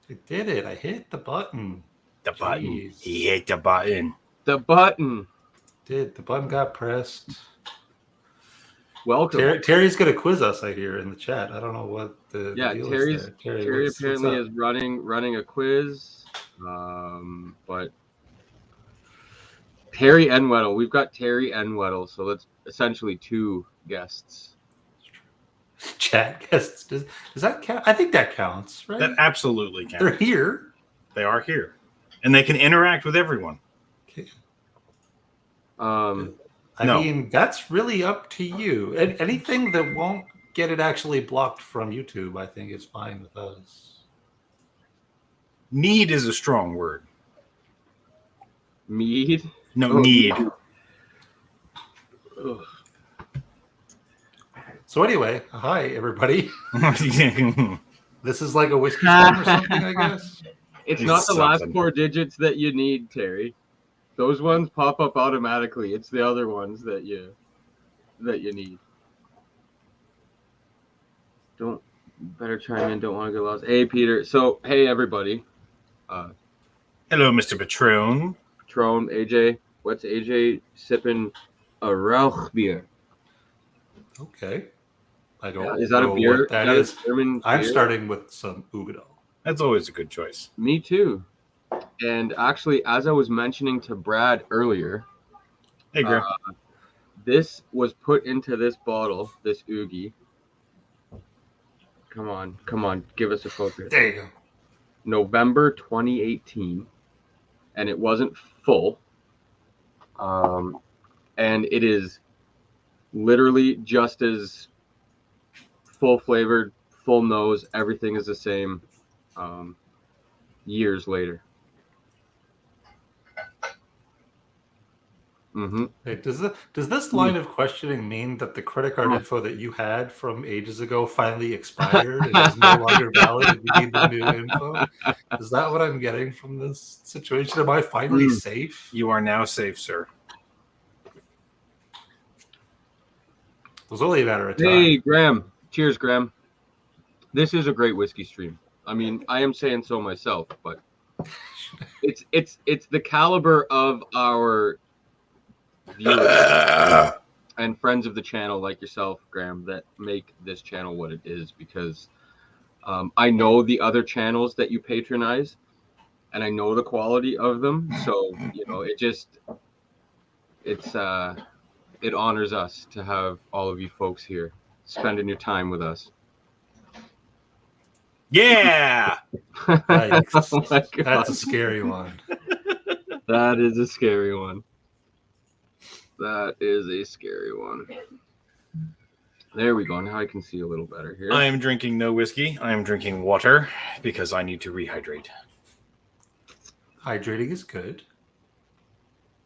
I did it. I hit the button. The button. Jeez. He hit the button. The button. The button got pressed. Welcome. Terry's going to quiz us, I hear, in the chat. I don't know what the deal Terry is there. Terry apparently is running a quiz. But Terry and Weddle. We've got Terry and Weddle, so that's essentially two guests. Chat guests. Does that count? I think that counts, right? That absolutely counts. They're here. They are here. And they can interact with everyone. Okay. No. I mean, that's really up to you. And anything that won't get it actually blocked from YouTube, I think is fine with us. Need is a strong word. Mead? No, need. Ugh. So anyway, hi, everybody. This is like a whiskey storm or something, I guess. It's not the last four digits that you need, Terry. Those ones pop up automatically. It's the other ones that you need. Better chime in. Don't want to get lost. Hey, Peter. So, hey, everybody. Hello, Mr. Patron. Patron, AJ. What's AJ sipping? A Rauch beer. Okay. I don't is that know a beer? What that is. I'm beer? Starting with some Ugadal. That's always a good choice. Me too. And actually, as I was mentioning to Brad earlier, hey, Graham. This was put into this bottle, this Oogie. Come on, give us a focus. There you go. November 2018, and it wasn't full. And it is literally just as full flavored, full nose. Everything is the same. Years later. Mm-hmm. Hey, does this line of questioning mean that the credit card info that you had from ages ago finally expired and is no longer valid and you need the new info? Is that what I'm getting from this situation? Am I finally safe? You are now safe, sir. It was only a matter of time. Hey, Graham. Cheers, Graham. This is a great whiskey stream. I mean, I am saying so myself, but it's the caliber of our viewers and friends of the channel like yourself, Graham, that make this channel what it is, because I know the other channels that you patronize and I know the quality of them. So, it honors us to have all of you folks here spending your time with us. Yeah. Oh my God. That's a scary one. That is a scary one. That is a scary one. There we go. Now I can see a little better here. I am drinking no whiskey. I am drinking water because I need to rehydrate. Hydrating is good.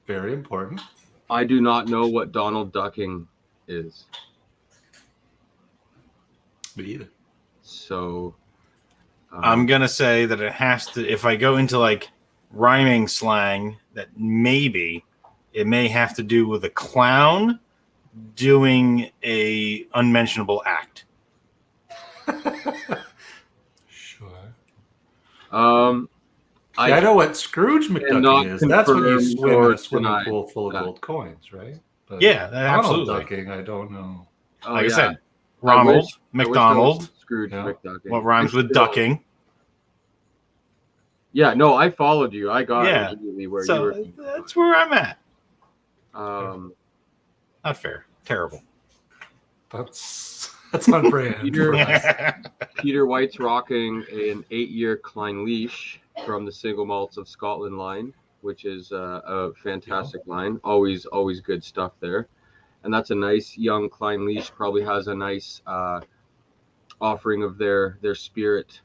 Very important. I do not know what Donald ducking is. Me either. So I'm going to say that it has to, if I go into like rhyming slang, that maybe it may have to do with a clown doing a unmentionable act. Sure. I know what Scrooge McDucking is. That's when you swim in a swimming pool full of gold coins, right? But yeah, absolutely. Donald ducking, I don't know. Like I said, Ronald McDonald. Scrooge McDucking. What rhymes with ducking? Yeah, no, I followed you. I got immediately where you were. That's where I'm at. Not fair. Terrible. That's on brand. Peter White's rocking an 8-year Klein Leash from the Single Malts of Scotland line, which is a fantastic line. Always good stuff there. And that's a nice young Klein Leash. Probably has a nice offering of their spirit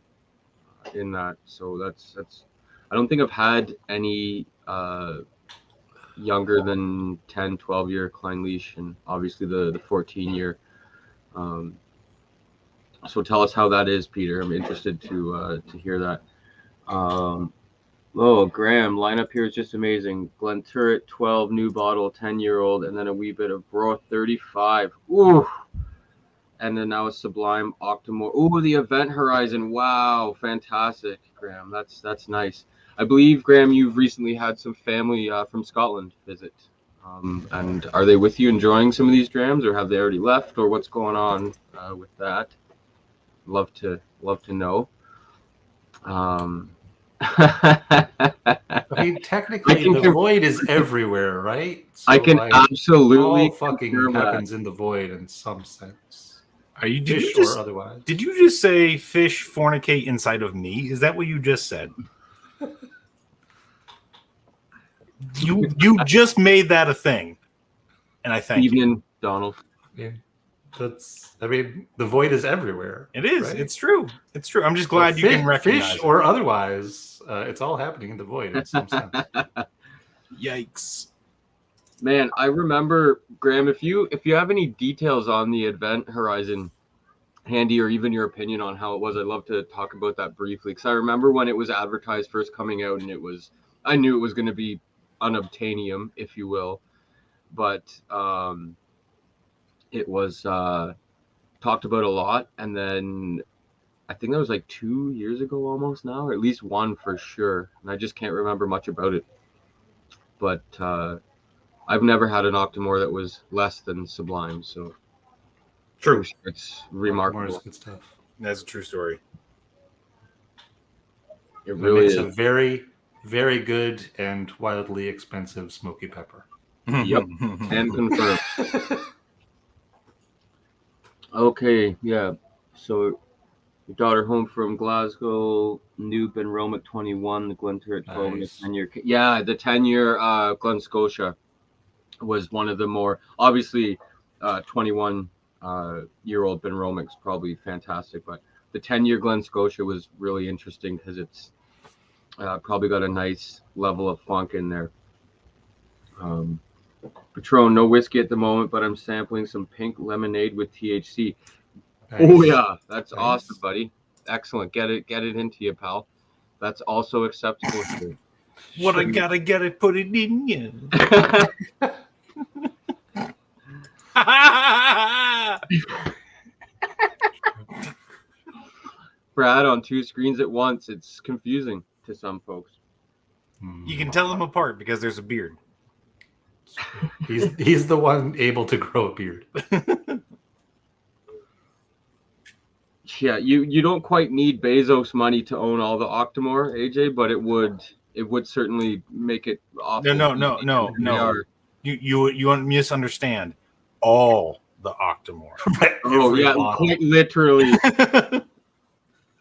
in that. So that's. I don't think I've had any younger than 10, 12-year Klein Leash, and obviously the 14-year. So tell us how that is, Peter. I'm interested to hear that. Graham, lineup here is just amazing. Glenturret, 12, new bottle, 10-year-old, and then a wee bit of Broth, 35. Ooh, and then now a Sublime Octomore. Oh, the Event Horizon. Wow, fantastic, Graham. That's nice. I believe, Graham, you've recently had some family from Scotland visit. And are they with you enjoying some of these drams, or have they already left, or what's going on with that? Love to know. I mean, technically, the void is everywhere, right? So, I can absolutely all fucking happens in the void in some sense. Are you fish or otherwise? Did you just say fish fornicate inside of me? Is that what you just said? you just made that a thing, and I thank you, Donald. Yeah, I mean, the void is everywhere. It is. Right? It's true. It's true. I'm just glad you can recognize fish or otherwise. It's all happening in the void in some sense. Yikes. Man, I remember, Graham, if you have any details on the Event Horizon handy, or even your opinion on how it was, I'd love to talk about that briefly. Because I remember when it was advertised first coming out, and I knew it was going to be unobtainium, if you will. But it was talked about a lot. And then I think that was like 2 years ago almost now, or at least one for sure. And I just can't remember much about it. But I've never had an Octomore that was less than Sublime, so true. It's remarkable. Good stuff. That's a true story. It really is a very, very good and wildly expensive smoky pepper. Yep, and confirmed. Okay, yeah. So your daughter home from Glasgow, new Ben Romick 21, the Glentour at 12, nice. And the 10-year. Yeah, the 10-year Glen Scotia was one of the more, obviously 21-year-old Ben Romick's probably fantastic, but the 10-year Glen Scotia was really interesting because it's probably got a nice level of funk in there. Patron, no whiskey at the moment, but I'm sampling some pink lemonade with THC. Nice. Oh yeah, that's nice. Awesome, buddy. Excellent. Get it into you, pal. That's also acceptable here. What I gotta get it, put it in you. Brad on 2 screens at once. It's confusing to some folks. You can tell them apart because there's a beard. He's the one able to grow a beard. Yeah, you don't quite need Bezos money to own all the Octomore, AJ, but it would certainly make it awful. No. You misunderstand. All the Octomore. Oh yeah, quite literally.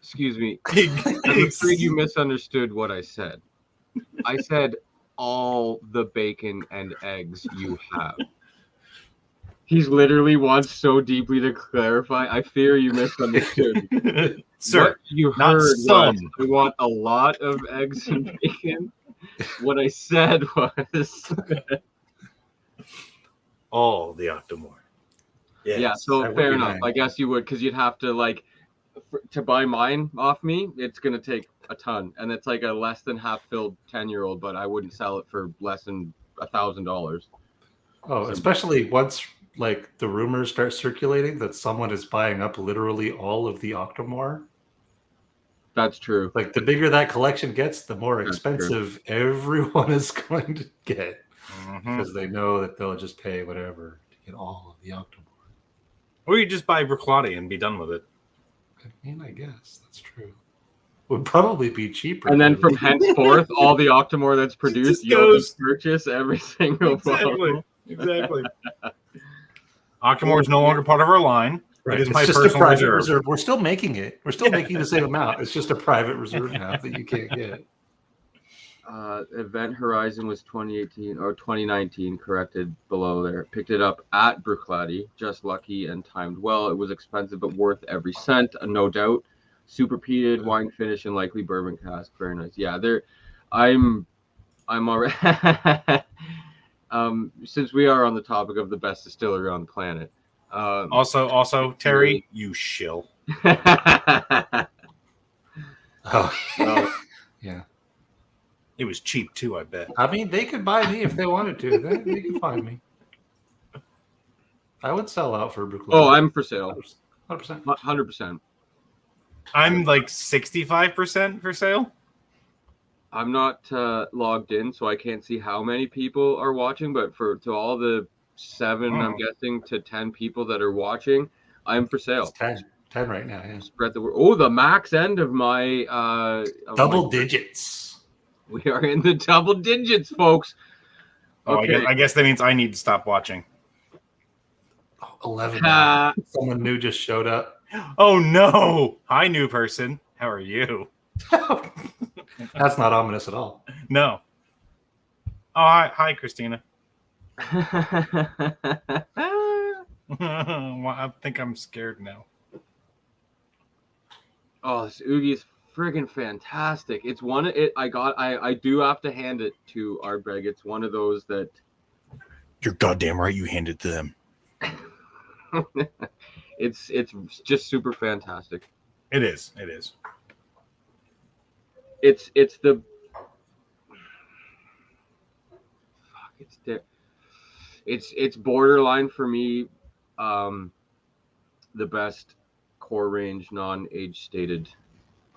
Excuse me. I'm afraid you misunderstood what I said. I said all the bacon and eggs you have. He's literally wants so deeply to clarify. I fear you misunderstood. Sir, what you heard was I want a lot of eggs and bacon. What I said was all the Octomore. Yes, yeah, so fair enough. I guess you would, because you'd have to to buy mine off me. It's gonna take a ton, and it's like a less than half filled 10-year-old, but I wouldn't sell it for less than $1,000. Oh, especially once the rumors start circulating that someone is buying up literally all of the Octomore. That's true. The bigger that collection gets, the more expensive everyone is going to get, because they know that they'll just pay whatever to get all of the Octomore. Or you just buy Bruichladdich and be done with it. I mean, I guess that's true. Would probably be cheaper. And then from henceforth, all the Octomore that's produced, you'll just purchase every single bottle. Exactly. Octomore is no longer part of our line. Right. It is my personal reserve. We're still making it. We're still making the same amount. It's just a private reserve now that you can't get. Event Horizon was 2018 or 2019, corrected below there. Picked it up at Bruichladdich, just lucky and timed well. It was expensive but worth every cent, no doubt. Super peated, wine finish, and likely bourbon cask. Very nice. Yeah, I'm already. Since we are on the topic of the best distillery on the planet. Also, Terry, you shill. Yeah. It was cheap too, I bet. I mean, they could buy me if they wanted to. They could find me. I would sell out for Bruichladdich. Oh, I'm for sale. 100%. 100%. I'm like 65% for sale. I'm not logged in, so I can't see how many people are watching. But to all the 7, I'm guessing, to 10 people that are watching, I'm for sale. It's 10 right now. Yeah. Spread the word. Oh, the max end of my double digits. We are in the double digits, folks. Oh, Okay. I guess that means I need to stop watching. 11. Someone new just showed up. Oh no! Hi, new person. How are you? That's not ominous at all. No. Oh, hi, Christina. I think I'm scared now. Oh, this Oogie is friggin' fantastic. It's one. I do have to hand it to Ardbeg. It's one of those that. You're goddamn right. You handed to them. It's just super fantastic. It is. It is. It's the. Fuck! It's borderline for me. The best core range non-age stated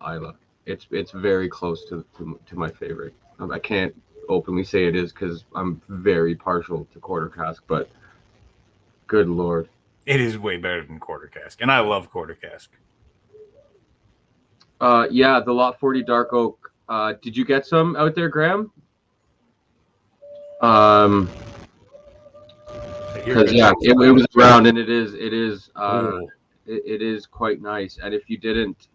Isla. It's very close to my favorite. I can't openly say it is because I'm very partial to quarter cask, but good lord, it is way better than quarter cask, and I love quarter cask. Yeah, the Lot 40 Dark Oak. Did you get some out there, Graham? Because yeah, it was around, and it is quite nice. And if you didn't,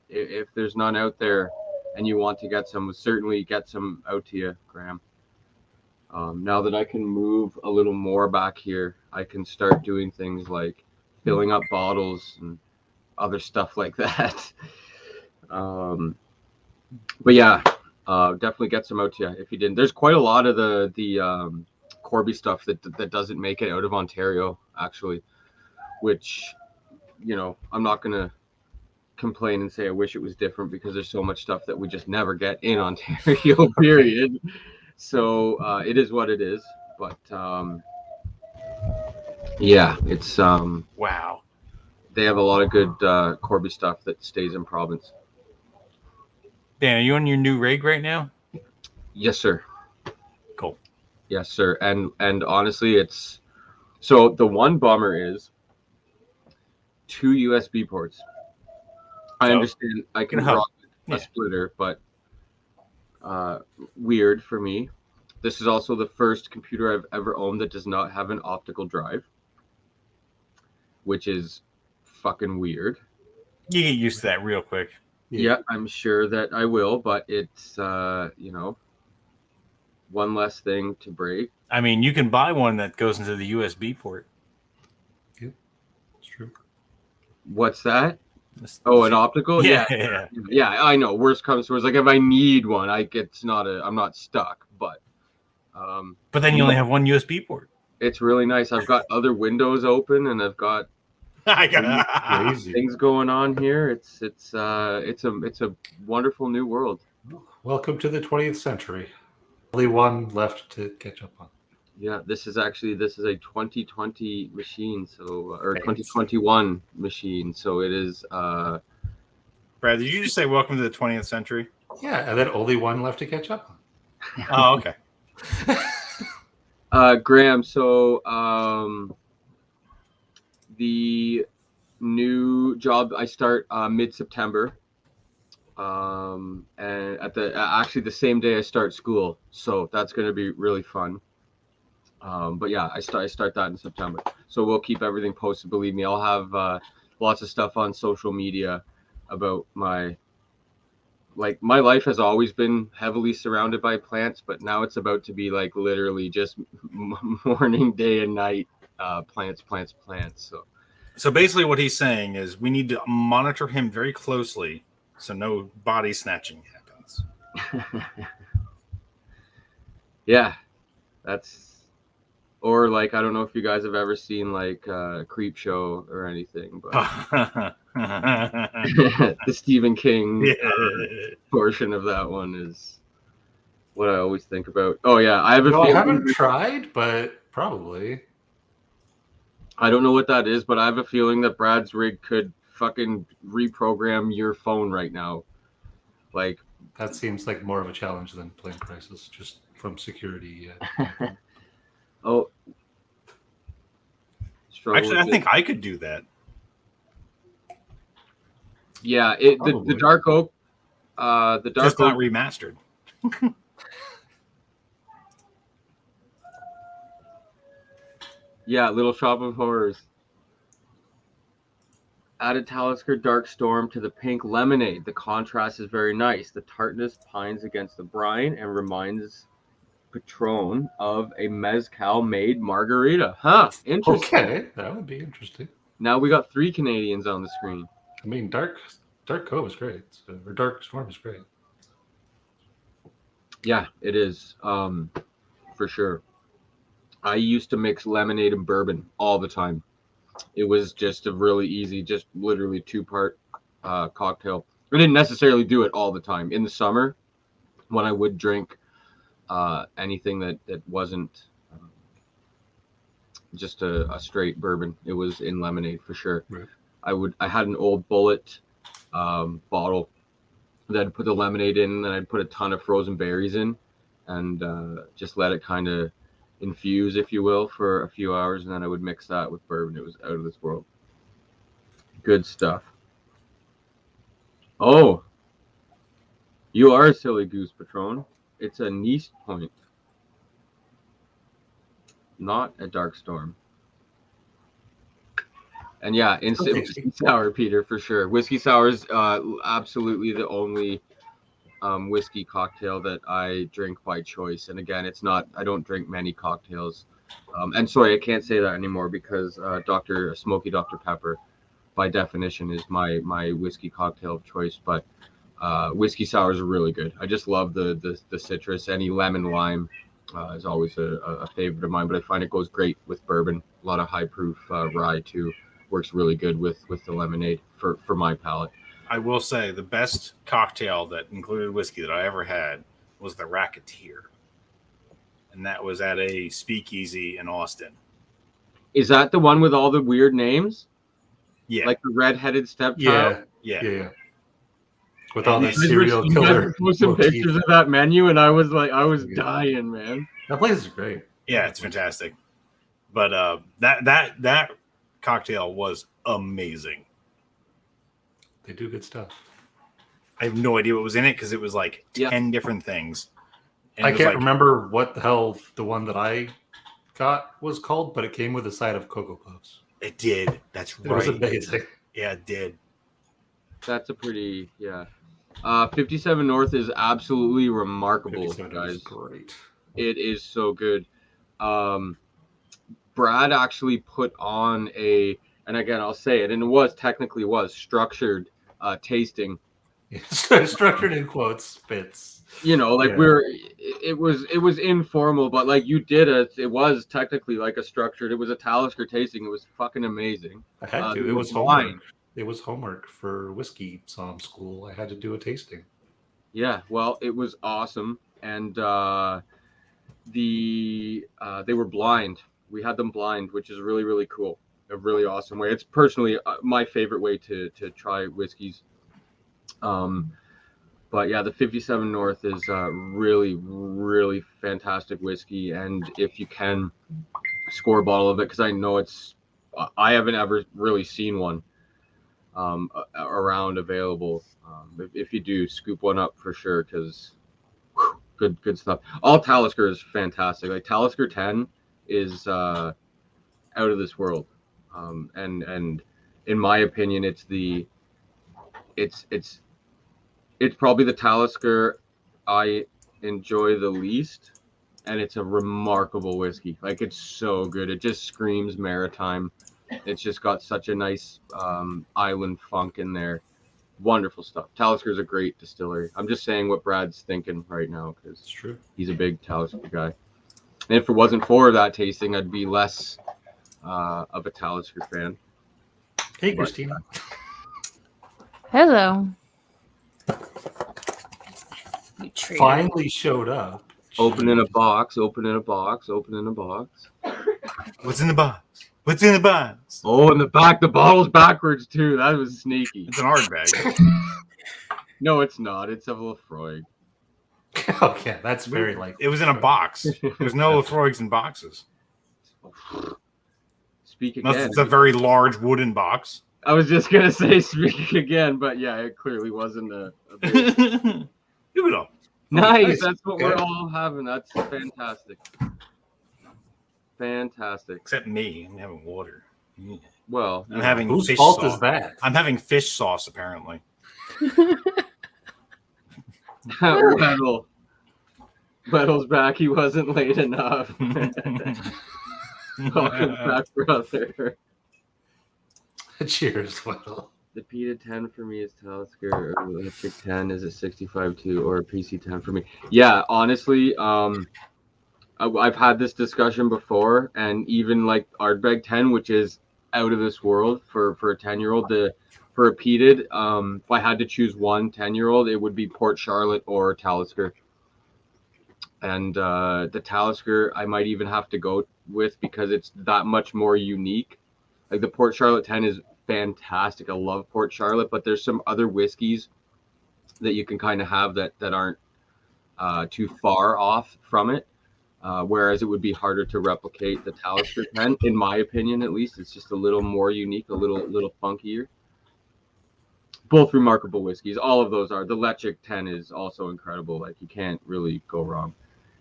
if there's none out there, and you want to get some, we'll certainly get some out to you, Graham. Now that I can move a little more back here, I can start doing things like filling up bottles and other stuff like that. But yeah, definitely get some out to you if you didn't. There's quite a lot of the Corby stuff that doesn't make it out of Ontario, actually, which, you know, I'm not gonna complain and say I wish it was different because there's so much stuff that we just never get in Ontario, period. So it is what it is. But yeah, it's wow. They have a lot of good Corby stuff that stays in province. Dan, are you on your new rig right now? Yes, sir. Cool. Yes, sir. And honestly, it's so the one bummer is 2 USB ports. I understand I can rock a splitter, but weird for me. This is also the first computer I've ever owned that does not have an optical drive, which is fucking weird. You get used to that real quick. Yeah, I'm sure that I will, but it's you know, one less thing to break. I mean, you can buy one that goes into the USB port. Yeah, it's true. What's that? An optical? Yeah. I know. Worst comes to worst. Like if I need one, I'm not stuck. But then you only have one USB port. It's really nice. I've got other windows open, and I've got crazy things going on here. It's a wonderful new world. Welcome to the 20th century. Only one left to catch up on. Yeah, this is a 2020 machine, so or 2021 machine. So it is. Brad, did you just say welcome to the 20th century? Yeah, and then only one left to catch up on. Oh, okay. Graham, so the new job I start mid-September, and at the same day I start school, so that's going to be really fun. But yeah, I start that in September, so we'll keep everything posted. Believe me, I'll have lots of stuff on social media about my life has always been heavily surrounded by plants, but now it's about to be like literally just morning, day, and night plants. So basically what he's saying is we need to monitor him very closely so no body snatching happens. Yeah, or like, I don't know if you guys have ever seen like Creep Show or anything, but the Stephen King portion of that one is what I always think about. Oh yeah, I haven't tried, but probably. I don't know what that is, but I have a feeling that Brad's rig could fucking reprogram your phone right now. Like, That seems like more of a challenge than playing Crisis, just from security. oh, struggle Actually, with I think I could do that. Yeah, the Probably. Dark Oak, the Dark Just not Oak. remastered. Yeah, Little Shop of Horrors. Added Talisker Dark Storm to the pink lemonade. The contrast is very nice. The tartness pines against the brine and reminds Patron of a mezcal made margarita. Huh, interesting. Okay, that would be interesting. Now we got 3 Canadians on the screen. I mean, Dark Cove is great, or Dark Storm is great. Yeah, it is, for sure. I used to mix lemonade and bourbon all the time. It was just a really easy, just literally 2-part cocktail. I didn't necessarily do it all the time. In the summer, when I would drink anything that wasn't just a straight bourbon, it was in lemonade for sure. Right. I had an old Bullet bottle that I'd put the lemonade in, and then I'd put a ton of frozen berries in, and just let it kind of infuse, if you will, for a few hours, and then I would mix that with bourbon. It was out of this world. Good stuff. Oh, you are a silly goose, Patron. It's a Nice Point, not a Dark Storm. And yeah, instant whiskey sour, Peter, for sure. Whiskey sour is absolutely the only whiskey cocktail that I drink by choice. And again, it's not, I don't drink many cocktails. And sorry, I can't say that anymore because Smoky Dr. Pepper, by definition, is my whiskey cocktail of choice. But whiskey sours are really good. I just love the citrus. Any lemon lime is always a favorite of mine. But I find it goes great with bourbon. A lot of high proof rye too. Works really good with the lemonade for my palate. I will say the best cocktail that included whiskey that I ever had was the Racketeer. And that was at a speakeasy in Austin. Is that the one with all the weird names? Yeah. Like the red-headed stepchild? Yeah. With all that serial killer. Some pictures of that menu, and I was dying, man. That place is great. Yeah, it's fantastic. But that cocktail was amazing. They do good stuff. I have no idea what was in it because it was like 10 different things. And I can't remember what the hell the one that I got was called, but it came with a side of Cocoa Puffs. It did. That's right. It was amazing. Yeah, it did. That's a pretty, 57 North is absolutely remarkable, guys. Great. It is so good. Brad actually put on and again, I'll say it, and it was technically structured tasting. Structured in quotes, fits. You know, like it was informal, but like you did it was technically like a structured. It was a Talisker tasting. It was fucking amazing. I had to. It was homework. It was homework for whiskey som school. I had to do a tasting. Yeah, well, it was awesome, and they were blind. We had them blind, which is really, really cool. A really awesome way. It's personally my favorite way to try whiskeys. But yeah, the 57 North is really, really fantastic whiskey, and if you can score a bottle of it, because I know I haven't ever really seen one around available. If you do, scoop one up for sure, because good stuff. All Talisker is fantastic. Like Talisker 10 is out of this world, and in my opinion, it's probably the Talisker I enjoy the least, and it's a remarkable whiskey. Like, it's so good. It just screams maritime. It's just got such a nice island funk in there. Wonderful stuff. Talisker's a great distillery. I'm just saying what Brad's thinking right now because it's true. He's a big Talisker guy. And if it wasn't for that tasting, I'd be less of a Talisker fan. Hey, Christina. Hello. Finally showed up. Opening a box. What's in the box? What's in the box? Oh, in the back, the bottle's backwards too. That was sneaky. It's an art bag. No, it's not. It's a Lafroig. Okay, that's very likely. It was in a box. There's no Lafroigs in boxes. Speak Unless again. it's a very large wooden box. I was just gonna say speak again, but yeah, it clearly wasn't a big... Give it up. Nice. That's what we're all having. That's fantastic. Fantastic. Except me. I'm having water. Well, I'm having Whose fish fault sauce. is that? I'm having fish sauce, apparently. Weddle's back. He wasn't late enough. Welcome back, brother. Cheers, Weddle. The P to 10 for me is Talisker. Electric 10 is a 65-2 or a PC 10 for me. Yeah, honestly, I've had this discussion before, and even like Ardbeg 10, which is out of this world for a 10-year-old. For a peated, if I had to choose one 10-year-old, it would be Port Charlotte or Talisker. And the Talisker, I might even have to go with because it's that much more unique. Like the Port Charlotte 10 is fantastic. I love Port Charlotte, but there's some other whiskeys that you can kind of have that aren't too far off from it. Whereas it would be harder to replicate the Talisker 10, in my opinion, at least. It's just a little more unique, a little funkier. Both remarkable whiskeys. All of those are. The Lechik 10 is also incredible. Like you can't really go wrong.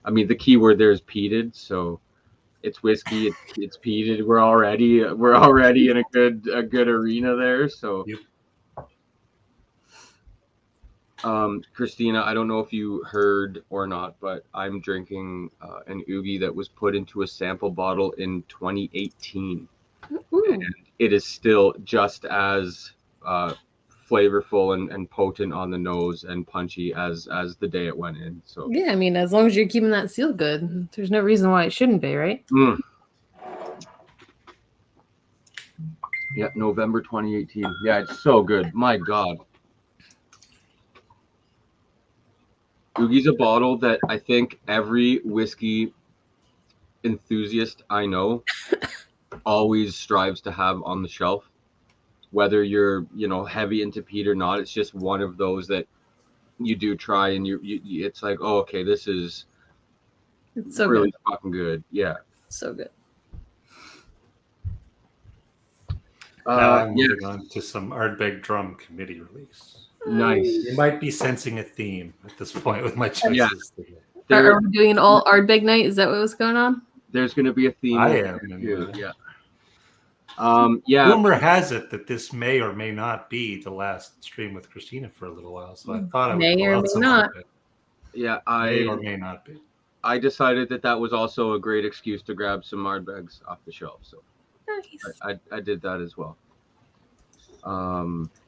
I mean, the key word there is peated, so it's whiskey. It's peated. We're already in a good arena there. So, Yep. Christina, I don't know if you heard or not, but I'm drinking an Oogie that was put into a sample bottle in 2018, and it is still just as flavorful and potent on the nose and punchy as the day it went in. So yeah, I mean, as long as you're keeping that seal good, there's no reason why it shouldn't be, right? Yeah, November 2018. Yeah, it's so good. My God. Oogie's a bottle that I think every whiskey enthusiast I know always strives to have on the shelf. Whether you're, heavy into peat or not, it's just one of those that you do try and you it's like, oh, okay, this is It's so really good. fucking good. Yeah. So good. Now I'm moving on to some Ardbeg Drum Committee release. Nice. You might be sensing a theme at this point with my choices. Yeah. Are we doing an all Ardbeg night? Is that what was going on? There's going to be a theme. I am. Yeah. Rumor has it that this may or may not be the last stream with Christina for a little while, so I thought I would May pull or out may some not. Ardbeg. Yeah, May or may not be. I decided that was also a great excuse to grab some Ardbegs off the shelf, so Nice. I did that as well.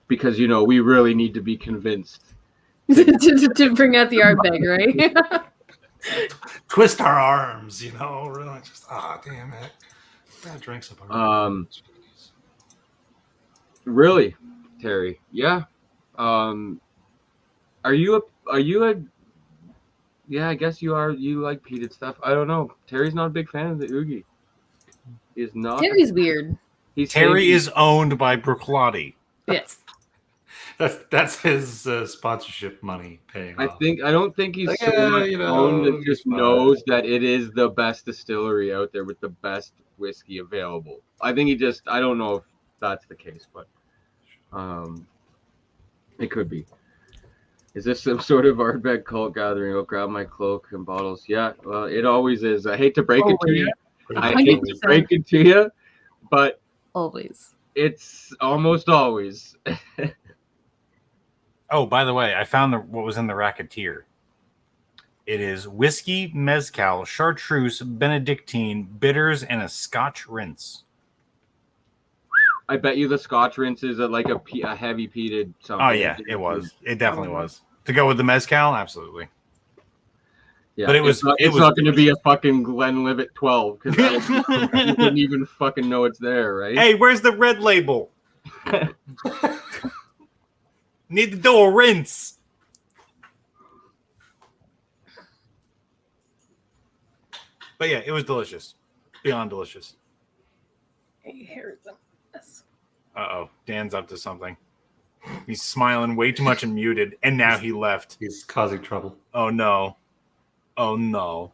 Because we really need to be convinced. to bring out the Ardbeg, right? Twist our arms, really just damn it. Gotta drink some Ardbeg. Really, Terry? Yeah. Are you a yeah, I guess you are. You like peated stuff. I don't know. Terry's not a big fan of the Oogie. He's not. Terry's weird. Terry is owned by Bruichladdich. Yes. That's his sponsorship money paying off. I don't think he's Like, so much owned that just fine. knows that it is the best distillery out there with the best whiskey available. I think I don't know if that's the case, but it could be. Is this some sort of Ardbeg cult gathering? I'll grab my cloak and bottles. Yeah, well, it always is. I hate to break it to you. I hate to break it to you, but Always. it's almost always. Oh, by the way, I found what was in the Racketeer. It is whiskey, mezcal, chartreuse, Benedictine, bitters, and a Scotch rinse. I bet you the Scotch rinse is a heavy peated something. Oh, yeah, it was. It definitely was. To go with the mezcal, absolutely. Yeah, but it's not going to be a fucking Glenlivet 12 because you wouldn't even fucking know it's there, right? Hey, where's the red label? Need to do a rinse. But yeah, it was delicious. Beyond delicious. Here's a mess. Uh-oh. Dan's up to something. He's smiling way too much and muted, and now he left. He's causing trouble. Oh, no. Oh, no.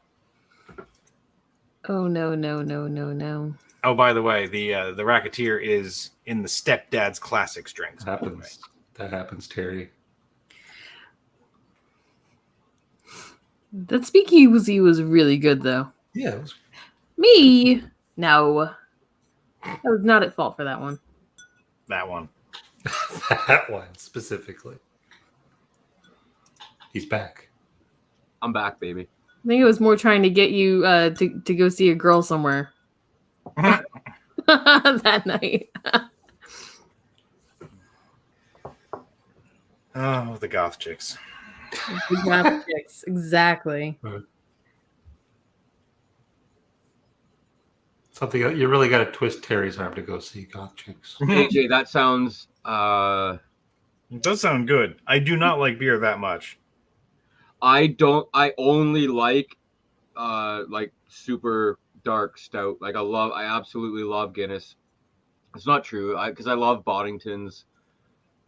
Oh, no. Oh, by the way, the Racketeer is in the Stepdad's Classic strengths. That happens, Terry. That speakeasy was really good, though. Yeah, it was. Me? No. I was not at fault for that one. That one. That one specifically. He's back. I'm back, baby. I think it was more trying to get you to go see a girl somewhere that night. Oh, the goth chicks. Exactly. Something you really got to twist Terry's arm to go see goth chicks. AJ, that sounds. It does sound good. I do not like beer that much. I only like super dark stout. Like I absolutely love Guinness. It's not true, because I love Boddington's.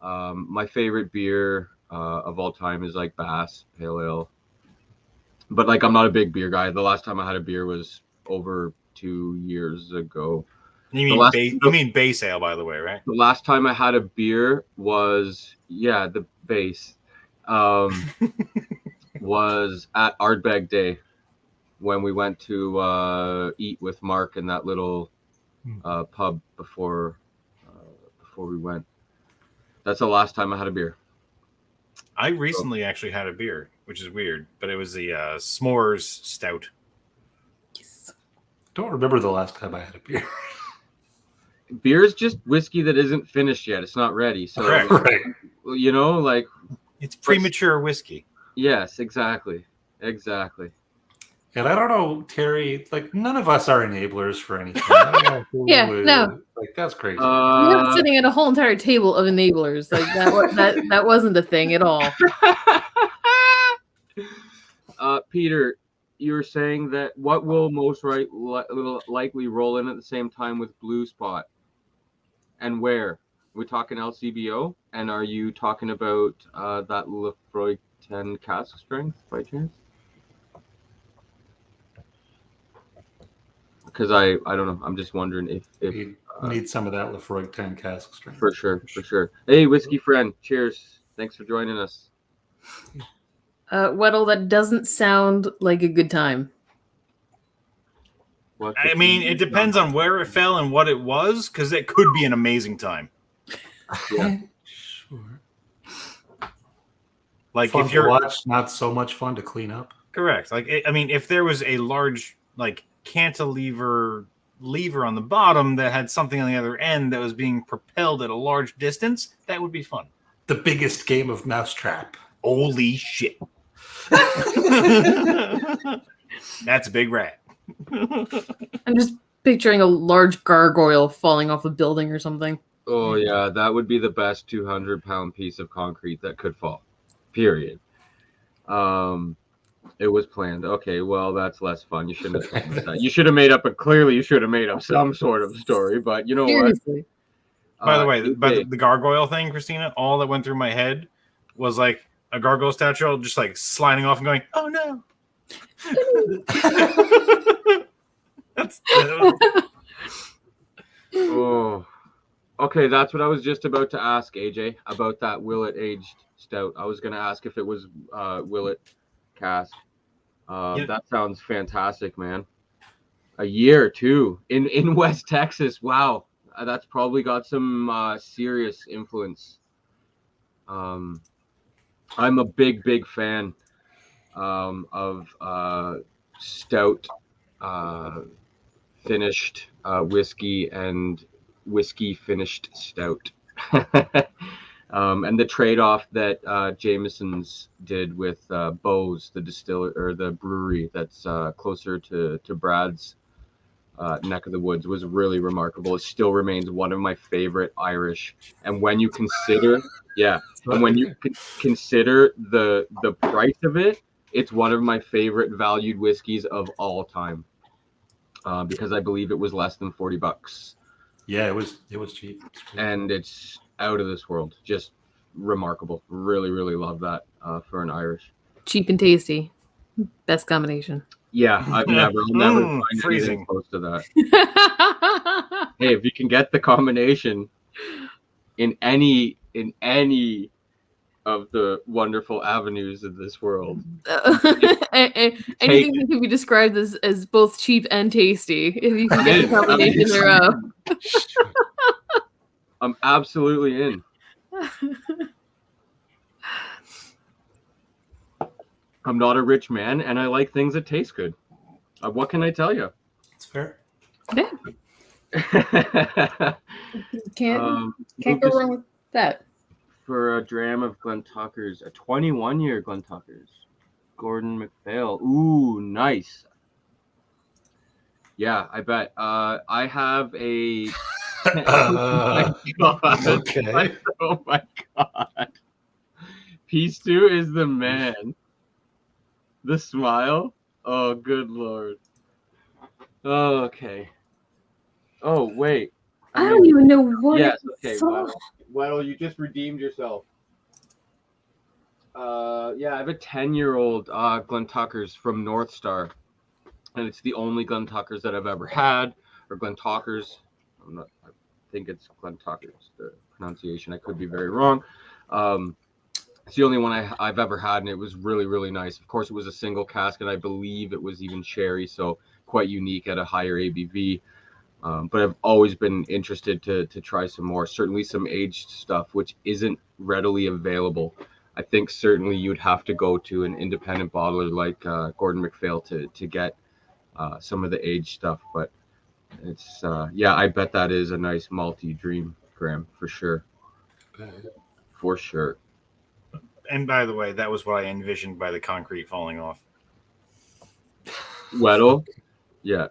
My favorite beer of all time is like Bass Pale Ale. But like I'm not a big beer guy. The last time I had a beer was over 2 years ago. You mean base ale, by the way, right? The last time I had a beer was the base. Was at Ardbeg Day when we went to eat with Mark in that little pub before we went. That's the last time I had a beer. I recently actually had a beer, which is weird, but it was the S'mores Stout. Yes. Don't remember the last time I had a beer. Beer is just whiskey that isn't finished yet. It's not ready. So, Right. You know, like It's premature whiskey. yes, exactly. And I don't know, Terry, like none of us are enablers for anything. I don't know who No. Like that's crazy. You're not sitting at a whole entire table of enablers. Like that wasn't a thing at all. Peter, you were saying that what will most likely roll in at the same time with Blue Spot, and where? We're talking LCBO, and are you talking about that Lefroy 10 cask strength by chance? Because I don't know. I'm just wondering if We need some of that Lefroy 10 cask strength. for sure. Hey, whiskey friend, cheers! Thanks for joining us. Weddle, that doesn't sound like a good time. I mean, it depends on where it fell and what it was, because it could be an amazing time. Yeah. Sure. Like Fun if you're to watch, not so much fun to clean up. correct. Like I mean, if there was a large like cantilever lever on the bottom that had something on the other end that was being propelled at a large distance, that would be fun. The biggest game of Mousetrap. Holy shit. That's a big rat. I'm just picturing a large gargoyle falling off a building or something. Oh yeah, that would be the best 200-pound piece of concrete that could fall. Period. It was planned. Okay, well that's less fun. You shouldn't have told me that. You should have made up some sort of story. But you know Seriously. what? By the way, AJ, the gargoyle thing, Christina, all that went through my head was like a gargoyle statue just like sliding off and going, "Oh no." Oh, okay. That's what I was just about to ask AJ about that Willet aged stout. I was gonna ask if it was Willet cask. That sounds fantastic, man. A year too in West Texas. Wow, that's probably got some serious influence. I'm a big fan of stout finished whiskey and whiskey finished stout. And the trade-off that Jameson's did with Bose, the distiller or the brewery that's closer to Brad's neck of the woods, was really remarkable. It still remains one of my favorite Irish. And when you consider, consider the price of it, it's one of my favorite valued whiskeys of all time. Because I believe it was less than $40. Yeah, it was cheap. and it's out of this world. Just remarkable. Really, really love that for an Irish. Cheap and tasty. Best combination. Yeah, I'll never find anything freezing. close to that. Hey, if you can get the combination in any of the wonderful avenues of this world, Anything that can be described as both cheap and tasty, if you can get the combination thereof. I'm absolutely in. I'm not a rich man, and I like things that taste good. What can I tell you? It's fair. Yeah. Can't go wrong with that. For a dram of Glentuckers, a 21-year Glentuckers, Gordon MacPhail. Ooh, nice. Yeah, I bet. I have a. Okay. Oh my god. Peace 2 is the man. The smile. Oh, good lord. Oh, okay. Oh, wait. I don't even know what. Yes, okay. Weddle, you just redeemed yourself. Yeah, I have a 10-year-old Glentuckers from North Star, and it's the only Glentuckers that I've ever had, or Glentuckers. I think it's Glentuckers, the pronunciation. I could be very wrong. It's the only one I've ever had, and it was really, really nice. Of course, it was a single cask, and I believe it was even sherry, so quite unique at a higher ABV. But I've always been interested to try some more, certainly some aged stuff, which isn't readily available. I think certainly you'd have to go to an independent bottler like Gordon MacPhail to get some of the aged stuff. But it's, I bet that is a nice malty dream, Graham, for sure. For sure. And by the way, that was what I envisioned by the concrete falling off. Weddle? Yeah.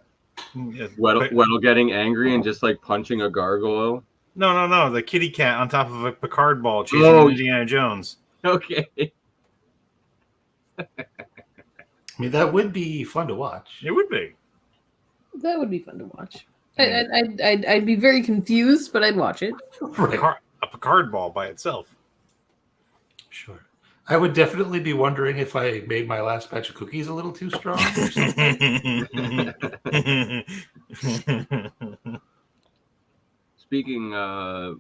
Yeah, Weddle getting angry and just like punching a gargoyle? No. The kitty cat on top of a Picard ball chasing Indiana Jones. Okay. I mean, that would be fun to watch. It would be. That would be fun to watch. I'd be very confused, but I'd watch it. Right. A Picard ball by itself. Sure. I would definitely be wondering if I made my last batch of cookies a little too strong or something. Speaking, I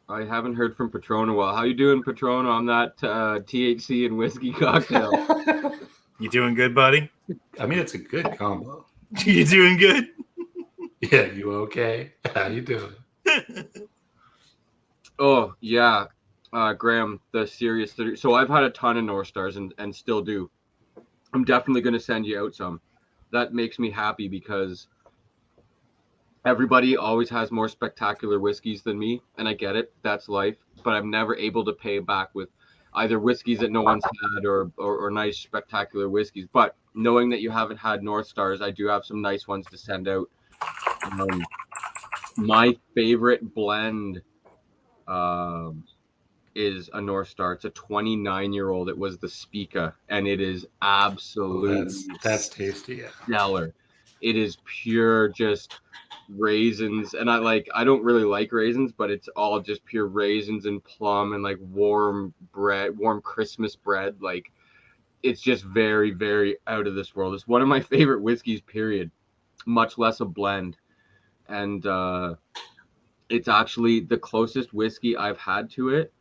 haven't heard from Patron in a while. How you doing, Patron, on that THC and whiskey cocktail? You doing good, buddy? I mean, it's a good combo. You doing good? Yeah, you okay? How you doing? Oh, yeah. Graham, the Serious 30. So I've had a ton of North Stars and still do. I'm definitely going to send you out some. That makes me happy because everybody always has more spectacular whiskeys than me, and I get it. That's life. But I'm never able to pay back with either whiskeys that no one's had or nice spectacular whiskeys. But knowing that you haven't had North Stars, I do have some nice ones to send out. My favorite blend is a North Star. It's a 29-year-old. It was the Spica, and it is absolutely that's tasty. Yeah. stellar. It is pure just raisins, and I don't really like raisins, but it's all just pure raisins and plum and like warm bread, warm Christmas bread. Like it's just very, very out of this world. It's one of my favorite whiskeys, period, much less a blend. And it's actually the closest whiskey I've had to it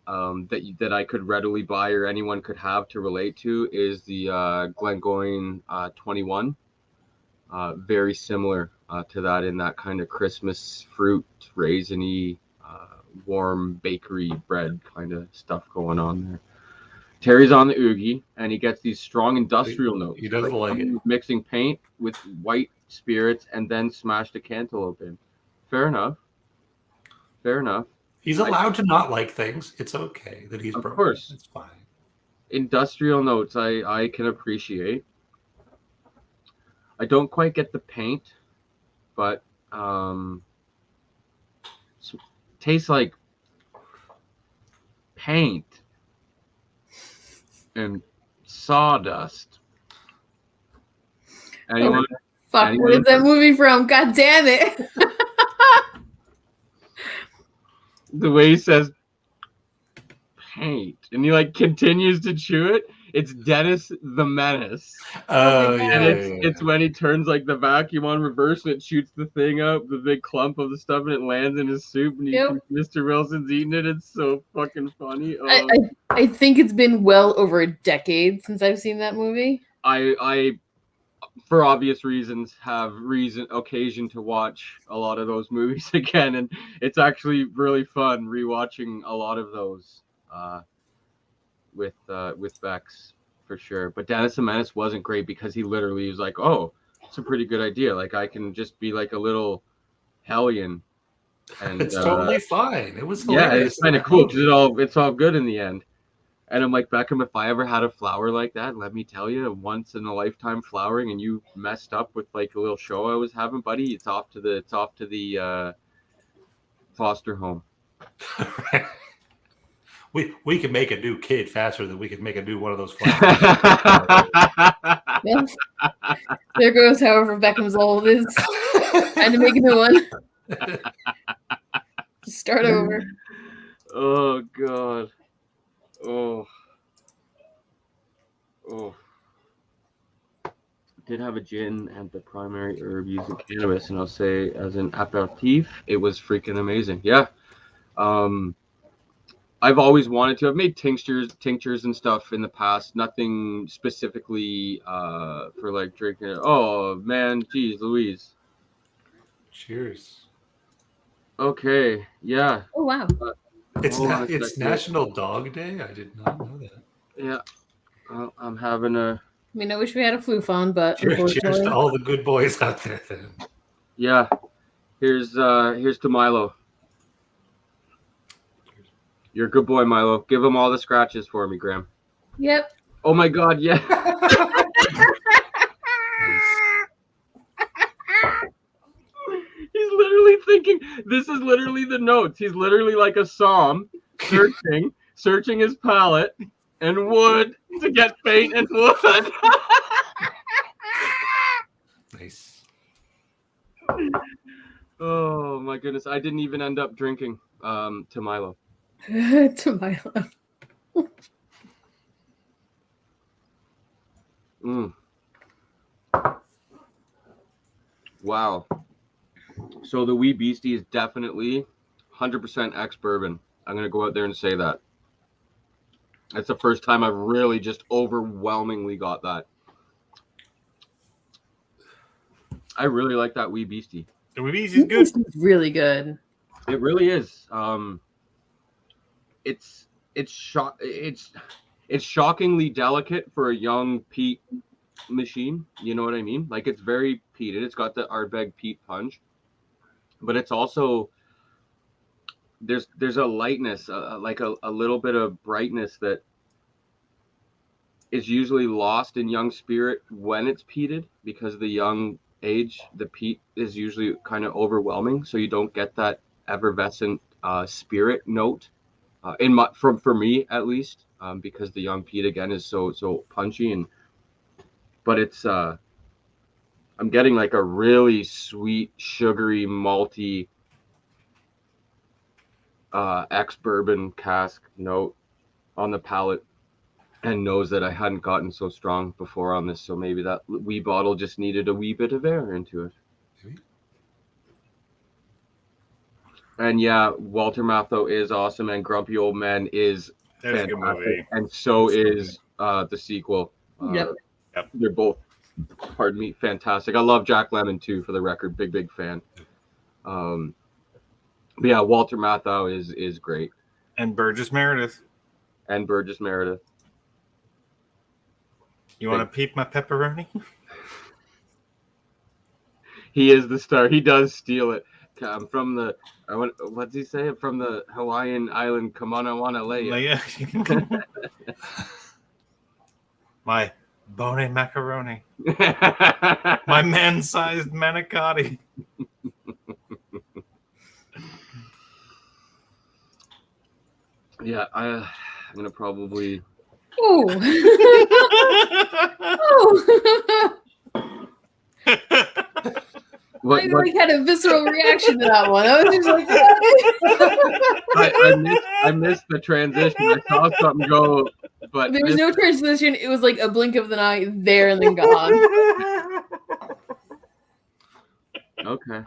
that I could readily buy or anyone could have to relate to is the Glengoyne 21. Very similar to that in that kind of Christmas fruit, raisiny, warm bakery bread kind of stuff going on there. Terry's on the Oogie, and he gets these strong industrial notes. He doesn't like it. Mixing paint with white spirits and then smashed a cantaloupe in. Fair enough. He's allowed to not like things. It's okay that he's broken. Of course. It's fine. Industrial notes I can appreciate. I don't quite get the paint, but tastes like paint and sawdust. Anyone? Fuck, what is that movie from? God damn it. the way he says paint, and he like continues to chew it. It's Dennis the Menace. Oh, my yeah, And God. it's when he turns like the vacuum on reverse and it shoots the thing up, the big clump of the stuff, and it lands in his soup, and Mr. Wilson's eating it. It's so fucking funny. I think it's been well over a decade since I've seen that movie. I for obvious reasons have occasion to watch a lot of those movies again, and it's actually really fun rewatching a lot of those with Bex for sure. But Dennis the Menace wasn't great because he literally was like, oh, it's a pretty good idea, like I can just be like a little hellion, and it's totally fine. It was yeah, hilarious. it's kind of cool because it's all good in the end. And I'm like, Beckham, if I ever had a flower like that, let me tell you, once in a lifetime flowering, and you messed up with like a little show I was having, buddy, it's off to the foster home. We can make a new kid faster than we can make a new one of those flowers. Yep. There goes however Beckham's old is. Trying to make a new one. Just start over. Oh God. Oh. Did have a gin and the primary herb using cannabis, and I'll say as an aperitif, it was freaking amazing. Yeah. I've always wanted to. I've made tinctures and stuff in the past. Nothing specifically for like drinking. Oh man, geez, Louise. Cheers. Okay. Yeah. Oh wow. It's National Dog Day. I did not know that. Yeah. Well, I'm having a. I mean, I wish we had a flu phone, but Cheers to all the good boys out there. Then. Yeah. Here's to Milo. You're a good boy, Milo. Give him all the scratches for me, Graham. Yep. Oh my God, yeah. He's literally thinking, this is literally the notes. He's literally like a psalm, searching his palette and wood to get paint and wood. Nice. Oh my goodness. I didn't even end up drinking to Milo. To Milo. Wow. So the Wee Beastie is definitely 100% ex-bourbon. I'm going to go out there and say that. That's the first time I've really just overwhelmingly got that. I really like that Wee Beastie. The Wee Beastie's good. It's really good. It really is. It's shockingly delicate for a young peat machine. You know what I mean? Like, it's very peated. It's got the Ardbeg peat punch, but it's also there's a lightness, like a little bit of brightness that is usually lost in young spirit when it's peated, because the young age, the peat is usually kind of overwhelming, so you don't get that effervescent spirit note. For me at least, because the young peat again is so punchy, but it's I'm getting like a really sweet, sugary, malty ex-bourbon cask note on the palate, and knows that I hadn't gotten so strong before on this, so maybe that wee bottle just needed a wee bit of air into it. And yeah, Walter Matthau is awesome, and Grumpy Old Man is fantastic, and so is the sequel. Yep. They're both, pardon me, fantastic. I love Jack Lemmon too, for the record, big fan. But yeah, Walter Matthau is great, and Burgess Meredith. You want to peep my pepperoni? He is the star. He does steal it. I'm from the, what's he say? From the Hawaiian island. Come on, I want to lay it. My bone macaroni. My man-sized manicotti. Yeah, I'm going to probably... Oh. What, I like had a visceral reaction to that one. I was just like, I missed the transition. I saw something go, but there was no transition. It was like a blink of an eye there and then gone. Okay.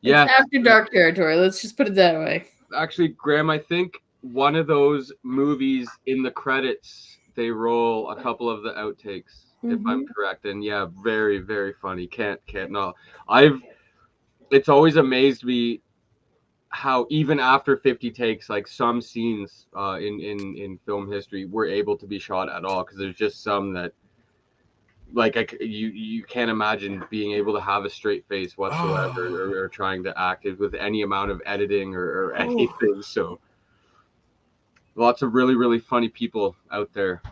Yeah, it's after dark territory. Let's just put it that way. Actually, Graham, I think one of those movies in the credits they roll a couple of the outtakes, if I'm correct. And yeah, very, very funny. Can't no. It's always amazed me how even after 50 takes, like some scenes in film history were able to be shot at all, because there's just some that like you can't imagine being able to have a straight face whatsoever or trying to act it with any amount of editing or anything. So lots of really, really funny people out there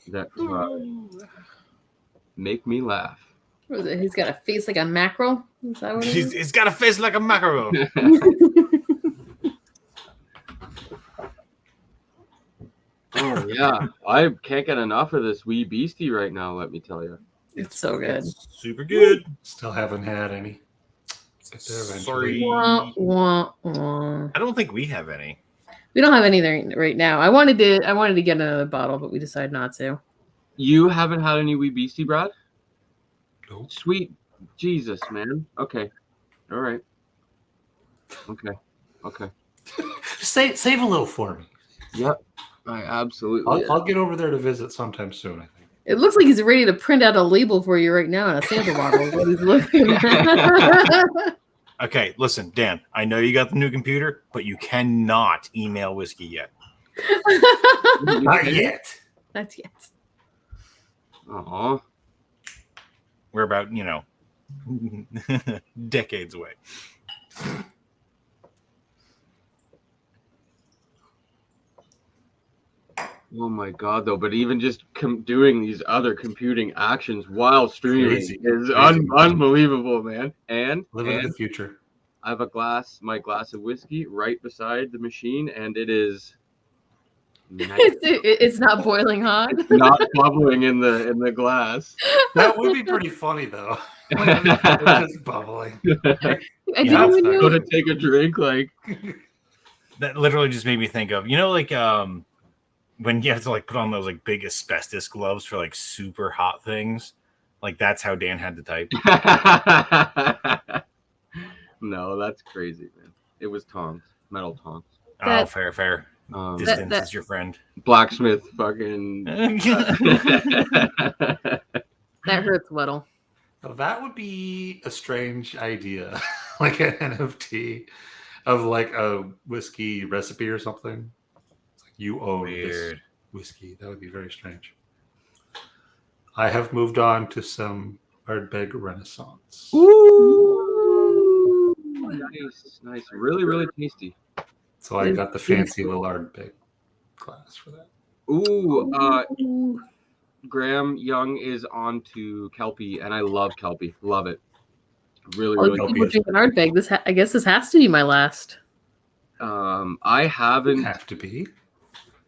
that make me laugh. What is it? He's got a face like a mackerel. Is that what it is? He's got a face like a mackerel. Oh yeah, I can't get enough of this wee beastie right now. Let me tell you, it's so good. Super good. Still haven't had any. Sorry. Wah, wah, wah. I don't think we have any. We don't have anything right now. I wanted to get another bottle, but we decided not to. You haven't had any wee beastie, Brad? Nope. Sweet Jesus, man. Okay. All right. Okay. Save a little for me. Yep. I absolutely. I'll get over there to visit sometime soon, I think. It looks like he's ready to print out a label for you right now in a sample bottle. What he's looking at. Okay, listen, Dan, I know you got the new computer, but you cannot email whiskey yet. Not yet. Not yet. Aw. We're about, decades away. Oh my God, though! But even just doing these other computing actions while streaming is unbelievable, man. And living in the future. I have my glass of whiskey right beside the machine, and it is nice. It's not boiling hot. Not bubbling in the glass. That would be pretty funny, though. It's just bubbling. I didn't even know. Go to take a drink, like that. Literally just made me think of when you have to put on those big asbestos gloves for super hot things. That's how Dan had to type. No, that's crazy, man. It was tongs, metal tongs. Oh, fair. Distance is your friend. Blacksmith fucking. That hurts little. That would be a strange idea, like an NFT of a whiskey recipe or something. You own this whiskey. That would be very strange. I have moved on to some Ardbeg Renaissance. Ooh, nice. Really, really tasty. So I got the fancy little Ardbeg glass for that. Ooh, Graham Young is on to Kelpie, and I love Kelpie. Love it. Really people drinking Ardbeg. I guess this has to be my last. I haven't. Have to be.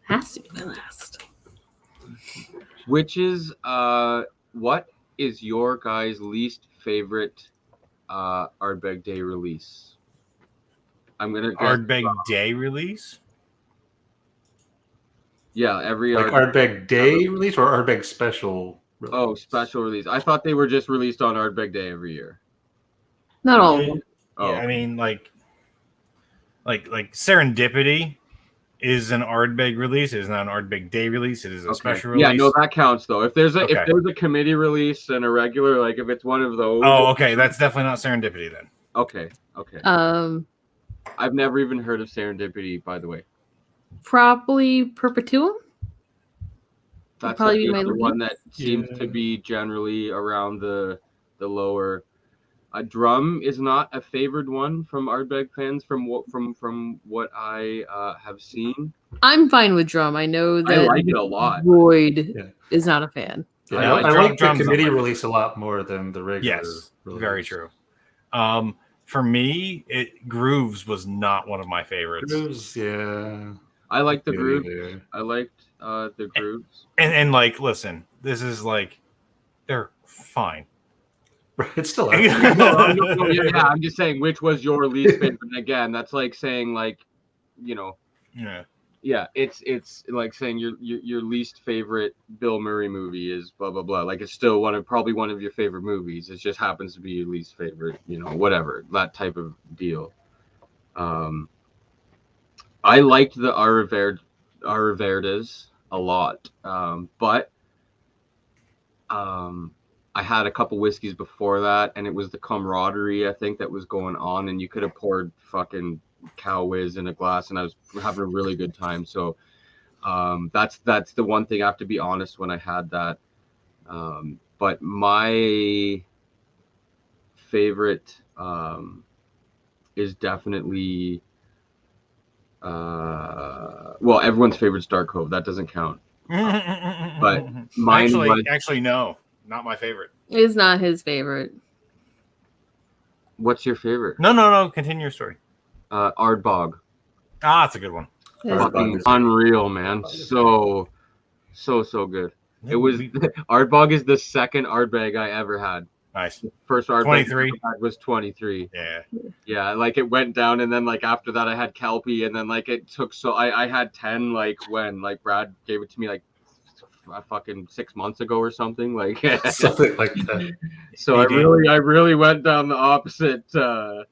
Has to be my last. Which is what is your guys' least favorite Ardbeg Day release? I'm gonna Ardbeg Day release. Yeah, every Ardbeg Day release or Ardbeg Special release? Oh, special release. I thought they were just released on Ardbeg Day every year. Not all of them. Yeah, I mean, like Serendipity is an Ardbeg release. It is not an Ardbeg Day release. It is a special release. Yeah, no, that counts though. If there's a committee release and a regular, if it's one of those. Oh, okay, that's definitely not Serendipity then. Okay. I've never even heard of Serendipity, by the way. Probably Perpetuum. That's probably the one that seems to be generally around the lower. Drum is not a favored one from Ardbeg fans from what I have seen. I'm fine with Drum. I know that I like it a lot. Void is not a fan. Yeah, I like the committee release a lot more than the regular. Yes, very true. For me, Grooves was not one of my favorites. Grooves, yeah. I like the Grooves. I liked the Grooves. And listen, this is They're fine. It's still No, yeah, I'm just saying, which was your least favorite? And again, that's like saying, like, you know, Yeah. it's like saying your least favorite Bill Murray movie is blah blah blah. Like, it's still probably one of your favorite movies. It just happens to be your least favorite, you know, whatever, that type of deal. I liked the Araverdes a lot, but I had a couple whiskeys before that, and it was the camaraderie, I think, that was going on, and you could have poured fucking Cow Whiz in a glass, and I was having a really good time. So that's the one thing I have to be honest when I had that. But my favorite is definitely well, everyone's favorite's Dark Cove. That doesn't count. But mine actually no, not my favorite. It's not his favorite. What's your favorite? No. Continue your story. Ardbog. Ah, that's a good one. Fucking unreal, man. So good. It was Ardbog is the second Ardbeg I ever had. Nice. The first Ardbeg 23 I had was 23. Yeah. Like it went down, and then like after that I had Kelpie, and then like it took I had 10 like when like Brad gave it to me like fucking 6 months ago or something like something like that. So I really went down the opposite. So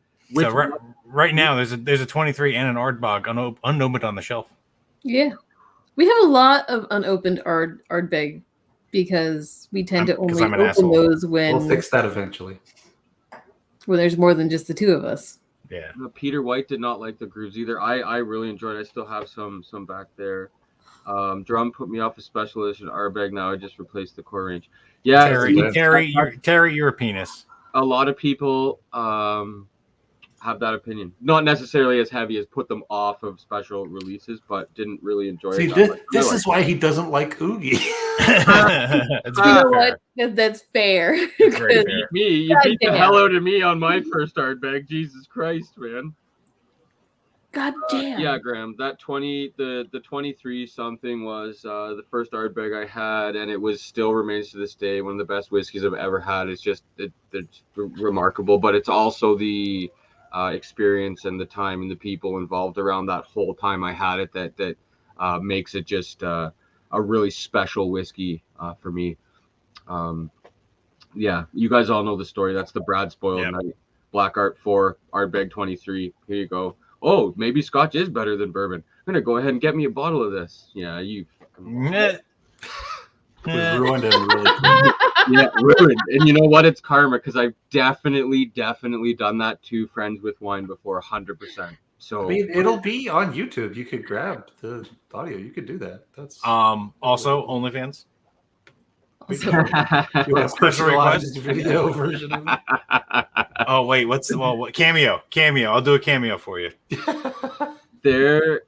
right now there's a 23 and an Ardbog unopened on the shelf. Yeah, we have a lot of unopened Ardbeg because we tend to only open those when we'll fix that eventually. When there's more than just the two of us. Yeah. Peter White did not like the grooves either. I really enjoyed it. I still have some back there. Drum put me off a special edition Ardbeg. Now I just replaced the core range. Yeah, Terry, you're a penis. A lot of people have that opinion. Not necessarily as heavy as put them off of special releases, but didn't really enjoy it. This is why he doesn't like Oogie. You know what? That's fair. You beat the hell out of me on my first Ardbeg. Jesus Christ, man. God damn. Yeah, Graham. That 23 something was the first Ardbeg I had, and it still remains to this day one of the best whiskeys I've ever had. It's just it's remarkable, but it's also the experience and the time and the people involved around that whole time I had it that makes it just a really special whiskey for me. Yeah, you guys all know the story. That's the Brad Spoiled Night. Black Art 4, Ardbeg 23. Here you go. Oh, maybe Scotch is better than bourbon. I'm gonna go ahead and get me a bottle of this. Yeah, you. Ruined him really quick. Yeah, ruined. And you know what? It's karma, because I've definitely done that to friends with wine before, 100%. So I mean, it'll be on YouTube. You could grab the audio. You could do that. That's also OnlyFans. You want a specialized video version of it? Oh wait, Cameo? I'll do a cameo for you. The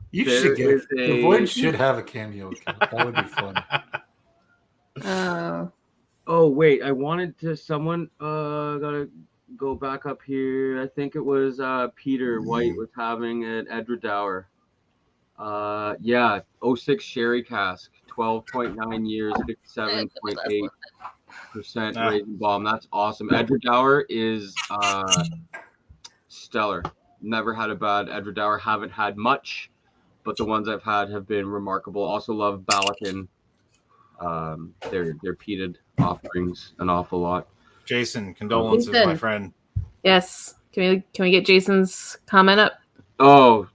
Void should have a cameo account. That would be fun. Oh wait, I wanted to. Someone gotta go back up here. I think it was Peter White was having at Edward Dower. 06 sherry cask, 12.9 years, 57.8% raisin bomb. That's awesome. Edward Dower is stellar. Never had a bad Edward Dower. Haven't had much, but the ones I've had have been remarkable. Also love Balakin. Their peated offerings an awful lot. Jason, condolences, my friend. Yes. Can we get Jason's comment up? Oh,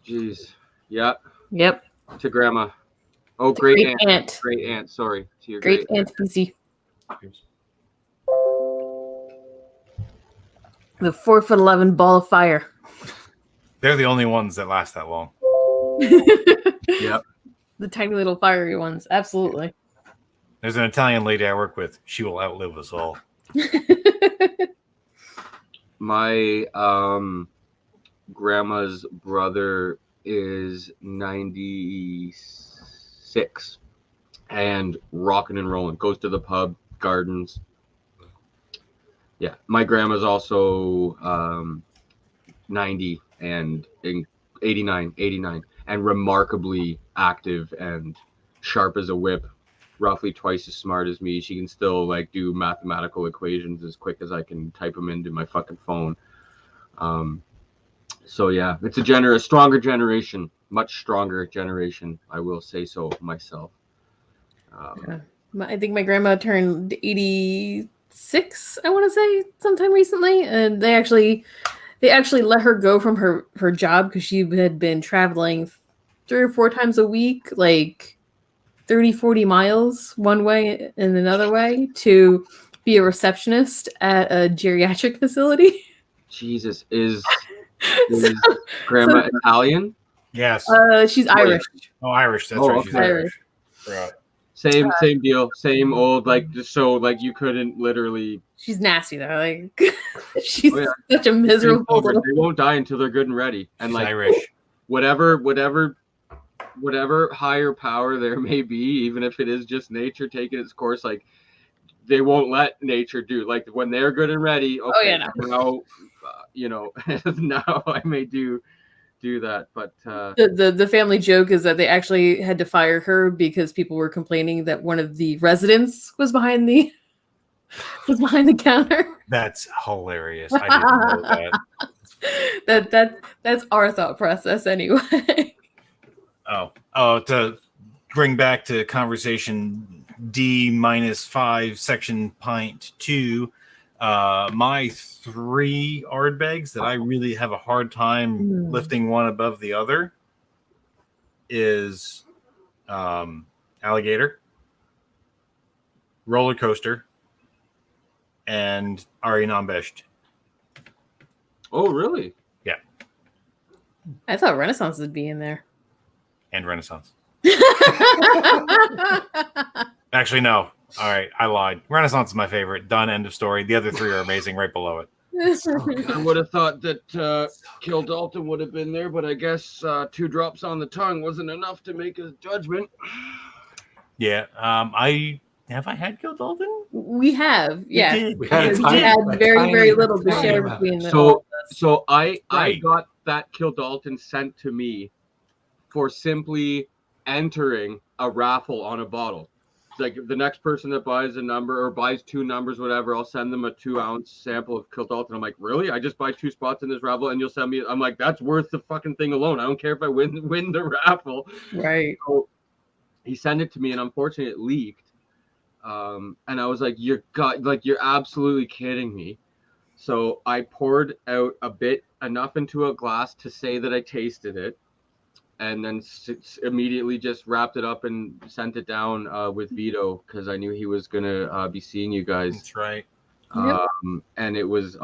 jeez. Yeah. Yep. To Grandma. Oh, great aunt. Great aunt. Sorry. To your great aunt PC. The 4'11" ball of fire. They're the only ones that last that long. Yep. The tiny little fiery ones. Absolutely. There's an Italian lady I work with. She will outlive us all. My grandma's brother is 96 and rocking and rolling. Goes to the pub, gardens. Yeah, my grandma's also 90 and 89 and remarkably active and sharp as a whip. roughly twice as smart as me. She can still like do mathematical equations as quick as I can type them into my fucking phone. So yeah, it's a stronger generation, much stronger generation. I will say so myself. Yeah. I think my grandma turned 86, I want to say, sometime recently, and they actually let her go from her job because she had been traveling 3 or 4 times a week, like 30-40 miles one way and another way, to be a receptionist at a geriatric facility. Jesus, is grandma Italian? Yes. She's Irish. Oh, Irish. That's right. She's okay. Irish. Right. Same deal. Same old, like, just so like you couldn't literally. She's nasty though. Like she's such a miserable little. They won't die until they're good and ready. And She's like Irish. Whatever higher power there may be, even if it is just nature taking its course, like they won't let nature do. Like when they're good and ready. Okay, now now I may do that, but the family joke is that they actually had to fire her because people were complaining that one of the residents was behind the counter. That's hilarious. I didn't know that. That's our thought process anyway. Oh, to bring back to conversation D-5 section point 2, my 3 Ardbegs that I really have a hard time lifting one above the other is Alligator, Roller Coaster, and Ari Nambesht. Oh, really? Yeah. I thought Renaissance would be in there. And Renaissance. Actually, no. All right, I lied. Renaissance is my favorite. Done. End of story. The other 3 are amazing right below it. I would have thought that Kill Dalton would have been there, but I guess 2 drops on the tongue wasn't enough to make a judgment. Yeah. I had Kill Dalton? We have. Yeah. We had very, very little to share between them. So I got that Kill Dalton sent to me for simply entering a raffle on a bottle. Like the next person that buys a number or buys 2 numbers, whatever, I'll send them a 2-ounce sample of Kill Dalton. I'm like, really? I just buy 2 spots in this raffle and you'll send me. I'm like, that's worth the fucking thing alone. I don't care if I win the raffle. Right. So he sent it to me, and unfortunately it leaked. And I was like, you're absolutely kidding me. So I poured out enough into a glass to say that I tasted it, and then immediately just wrapped it up and sent it down with Vito because I knew he was gonna be seeing you guys. That's right. And it was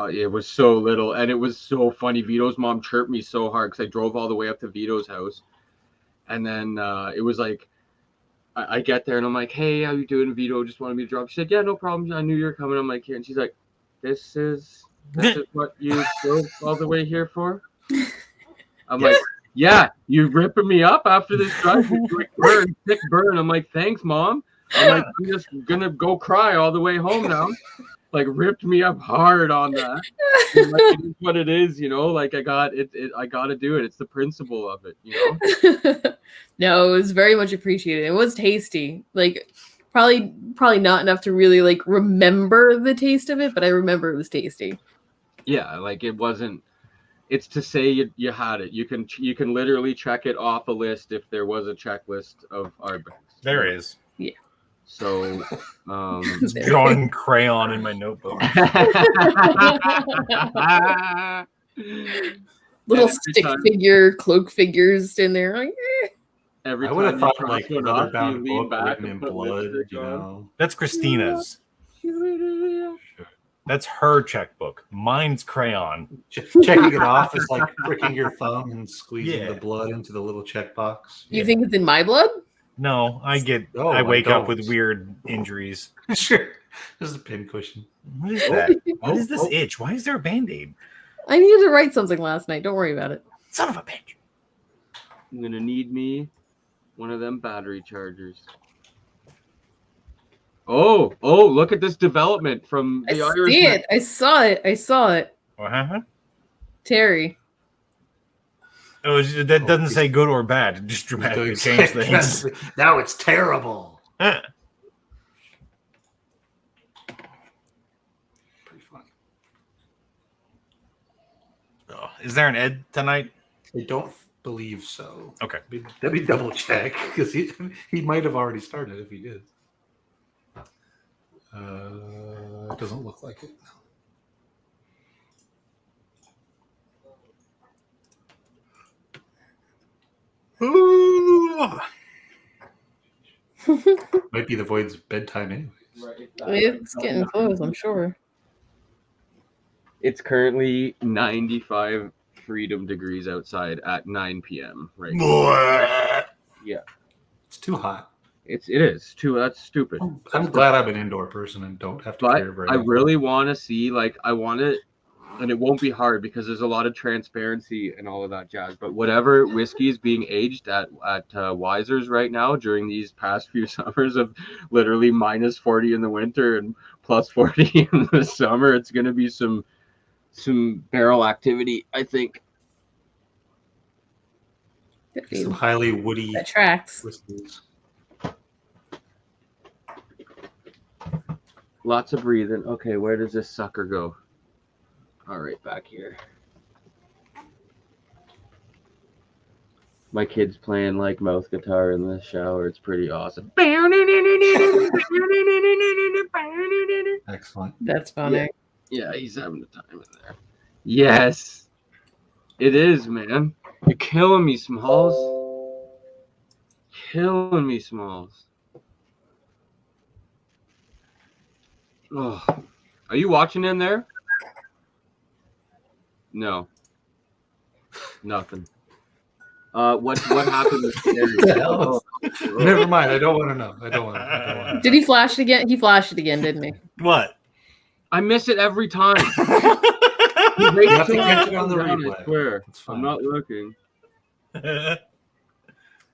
so little, and it was so funny. Vito's mom chirped me so hard because I drove all the way up to Vito's house, and then it was like I get there and I'm like, hey, how you doing? Vito just wanted me to drop. She said, yeah, no problem. I knew you were coming. I'm like, here, and she's like, this is what you drove all the way here for? I'm like, yeah, you ripping me up after this drive? Like, sick burn. I'm like, thanks, Mom. I'm like, I'm just gonna go cry all the way home now. Like, ripped me up hard on that. Like, it is what it is, like I got it. I got to do it. It's the principle of it, No, it was very much appreciated. It was tasty. Like, probably not enough to really like remember the taste of it, but I remember it was tasty. Yeah, like it wasn't. It's to say you had it. You can literally check it off a list if there was a checklist of Ardbegs. There is. Yeah. So, drawing crayon in my notebook. Little stick figure, cloak figures in there. Like, I would have thought like another bound book written in blood, That's Christina's. That's her checkbook. Mine's crayon. Checking it off is like pricking your thumb and squeezing the blood into the little checkbox. You think it's in my blood? No, I wake up with weird injuries. Sure. There's a pincushion. What is that? What is this itch? Why is there a Band-Aid? I needed to write something last night. Don't worry about it. Son of a bitch. I'm going to need me one of them battery chargers. Oh, look at this development from the Irish. I saw it. What happened? Terry. Oh, that doesn't say good or bad. It just dramatically changed things. Now it's terrible. Is there an Ed tonight? I don't believe so. Okay. Let me double check because he might have already started if he did. It doesn't look like it. Ooh. Might be the Void's bedtime anyways. It's getting close, I'm sure. It's currently 95 freedom degrees outside at 9 p.m. right now. Boy. Yeah, It's too hot. it is too. That's stupid. I'm glad I'm an indoor person and don't have to But care very I much. really want to see, like, I want it, and it won't be hard because there's a lot of transparency and all of that jazz. But whatever whiskey is being aged at Wiser's right now during these past few summers of literally minus 40 in the winter and plus 40 in the summer, it's going to be some barrel activity, I think. Some highly woody That tracks. whiskeys. Lots of breathing. Okay, where does this sucker go? All right, back here. My kid's playing like mouth guitar in the shower. It's pretty awesome. Excellent. That's funny. Yeah, he's having a time in there. Yes, it is, man. You're killing me, Smalls. Killing me, Smalls. Oh, are you watching in there? No. Nothing. What happened with The hell? Never mind. I don't want to know. I don't want to. Did he flash it again? He flashed it again, didn't he? What? I miss it every time. You have to catch it on the replay. I swear. It's fine. I'm not looking.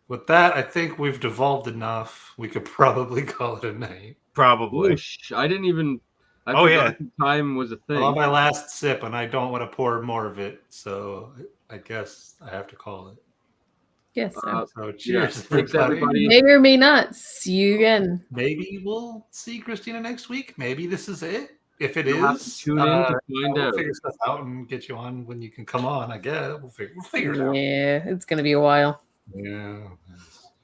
With that, I think we've devolved enough. We could probably call it a night. Probably. I didn't even. Oh, yeah. Time was a thing. I'm on my last sip, and I don't want to pour more of it, so I guess I have to call it. Yes. So cheers, thanks, everybody. May or may not. See you again. Maybe we'll see Christina next week. Maybe this is it. If it You'll have is, to tune in to find we'll out. figure stuff out and get you on when you can come on. I guess we'll figure it out. Yeah, it's gonna be a while. Yeah.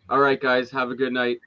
All right, guys. Have a good night.